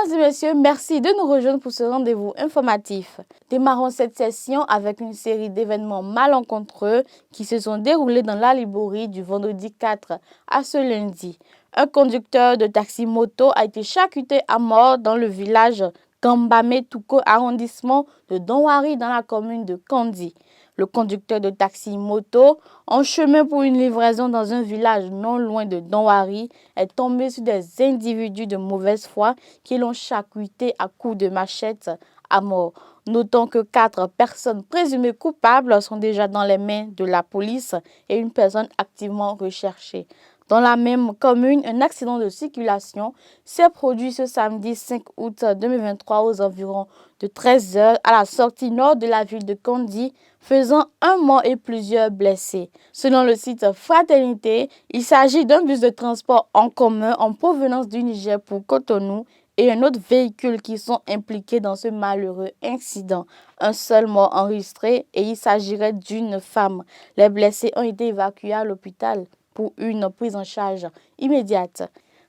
Mesdames et messieurs, merci de nous rejoindre pour ce rendez-vous informatif. Démarrons cette session avec une série d'événements malencontreux qui se sont déroulés dans la Liborie du vendredi 4 à ce lundi. Un conducteur de taxi-moto a été charcuté à mort dans le village Gambame-Touko, arrondissement de Donwari dans la commune de Kandi. Le conducteur de taxi-moto, en chemin pour une livraison dans un village non loin de Donwari, est tombé sur des individus de mauvaise foi qui l'ont charcuté à coups de machette à mort. Notons que 4 personnes présumées coupables sont déjà dans les mains de la police et une personne activement recherchée. Dans la même commune, un accident de circulation s'est produit ce samedi 5 août 2023 aux environs de 13 h à la sortie nord de la ville de Kandi, faisant un mort et plusieurs blessés. Selon le site Fraternité, il s'agit d'un bus de transport en commun en provenance du Niger pour Cotonou et un autre véhicule qui sont impliqués dans ce malheureux incident. Un seul mort enregistré et il s'agirait d'une femme. Les blessés ont été évacués à l'hôpital pour une prise en charge immédiate.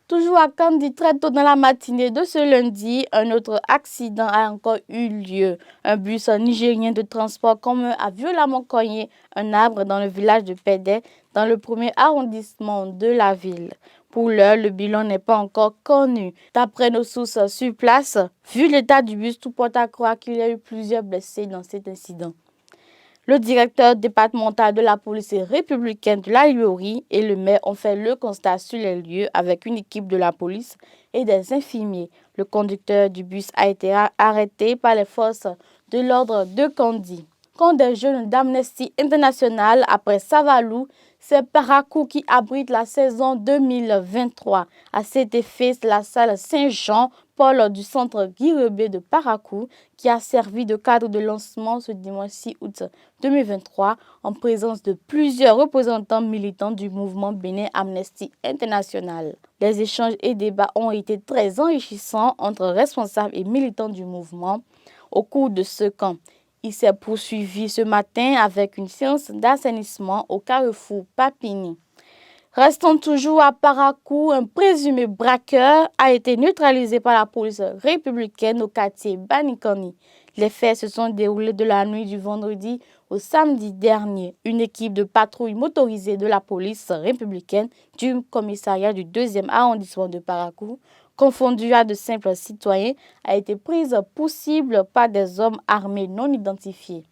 Toujours à Kandi, très tôt dans la matinée de ce lundi, un autre accident a encore eu lieu. Un bus nigérien de transport commun a violemment cogné un arbre dans le village de Pédé, dans le premier arrondissement de la ville. Pour l'heure, le bilan n'est pas encore connu. D'après nos sources sur place, vu l'état du bus, tout porte à croire qu'il y a eu plusieurs blessés dans cet incident. Le directeur départemental de la police républicaine de la Liborie et le maire ont fait le constat sur les lieux avec une équipe de la police et des infirmiers. Le conducteur du bus a été arrêté par les forces de l'ordre de Kandi. Quand des jeunes d'Amnesty International après Savalou, c'est Parakou qui abrite la saison 2023. À cet effet, c'est la salle Saint-Jean-Paul du centre Guy-Rebé de Parakou qui a servi de cadre de lancement ce dimanche 6 août 2023 en présence de plusieurs représentants militants du mouvement Bénin Amnesty International. Les échanges et débats ont été très enrichissants entre responsables et militants du mouvement au cours de ce camp. Il s'est poursuivi ce matin avec une séance d'assainissement au carrefour Papini. Restons toujours à Parakou, un présumé braqueur a été neutralisé par la police républicaine au quartier Banikani. Les faits se sont déroulés de la nuit du vendredi au samedi dernier. Une équipe de patrouille motorisée de la police républicaine du commissariat du 2e arrondissement de Parakou, confondue à de simples citoyens, a été prise pour cible par des hommes armés non identifiés.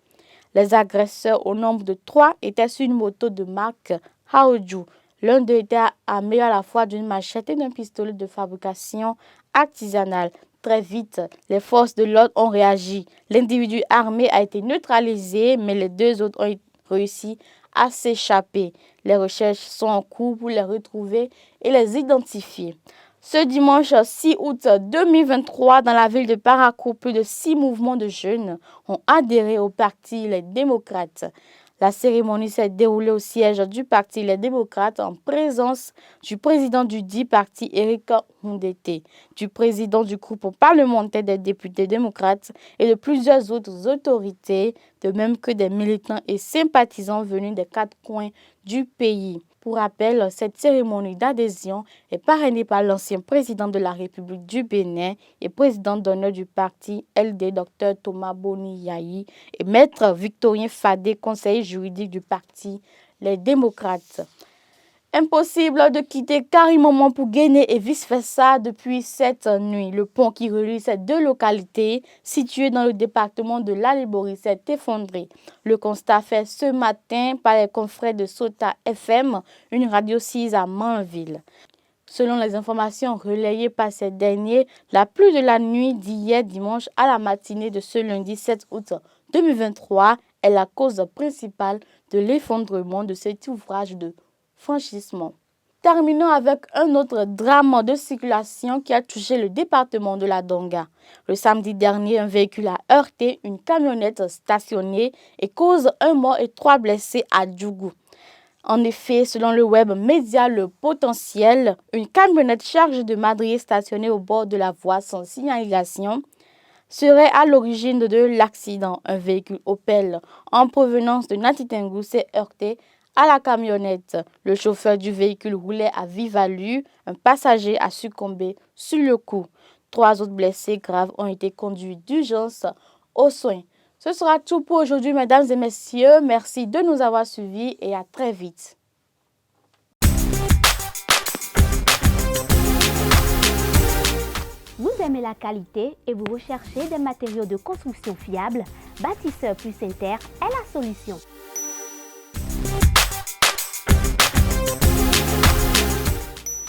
Les agresseurs, au nombre de 3, étaient sur une moto de marque Haoju. L'un d'eux était armé à la fois d'une machette et d'un pistolet de fabrication artisanale. Très vite, les forces de l'ordre ont réagi. L'individu armé a été neutralisé, mais les 2 autres ont réussi à s'échapper. Les recherches sont en cours pour les retrouver et les identifier. Ce dimanche 6 août 2023, dans la ville de Parakou, plus de 6 mouvements de jeunes ont adhéré au parti Les Démocrates. La cérémonie s'est déroulée au siège du parti Les Démocrates en présence du président du dit parti, Éric Houndété, du président du groupe parlementaire des députés démocrates et de plusieurs autres autorités, de même que des militants et sympathisants venus des 4 coins du pays. Pour rappel, cette cérémonie d'adhésion est parrainée par l'ancien président de la République du Bénin et président d'honneur du parti LD, Dr Thomas Boni Yahi, et maître Victorien Fadé, conseiller juridique du parti Les Démocrates. Impossible de quitter Karimomon pour Guinée et vice-versa depuis cette nuit. Le pont qui relie ces 2 localités situées dans le département de la Liborie s'est effondré. Le constat fait ce matin par les confrères de Sota FM, une radio 6 à Manville. Selon les informations relayées par ces derniers, la pluie de la nuit d'hier dimanche à la matinée de ce lundi 7 août 2023 est la cause principale de l'effondrement de cet ouvrage de franchissement. Terminons avec un autre drame de circulation qui a touché le département de la Donga. Le samedi dernier, un véhicule a heurté une camionnette stationnée et cause un mort et 3 blessés à Djougou. En effet, selon le web média Le Potentiel, une camionnette chargée de madriers stationnée au bord de la voie sans signalisation serait à l'origine de l'accident. Un véhicule Opel en provenance de Natitengu s'est heurté à la camionnette. Le chauffeur du véhicule roulait à vive allure. Un passager a succombé sur le coup. 3 autres blessés graves ont été conduits d'urgence aux soins. Ce sera tout pour aujourd'hui, mesdames et messieurs. Merci de nous avoir suivis et à très vite. Vous aimez la qualité et vous recherchez des matériaux de construction fiables? Bâtisseur plus Inter est la solution.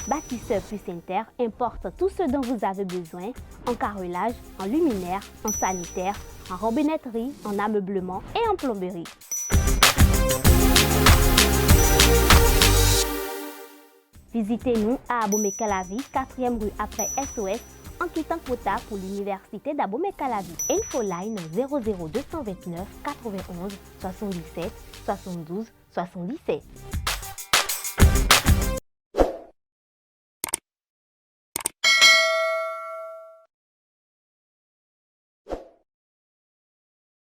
Bâtisseur plus Inter importe tout ce dont vous avez besoin en carrelage, en luminaire, en sanitaire, en robinetterie, en ameublement et en plomberie. Visitez-nous à Abomey-Calavi, 4e rue après SOS, en quittant Kota pour l'Université d'Abomey-Calavi. Infoline 00229 91 77 72 77.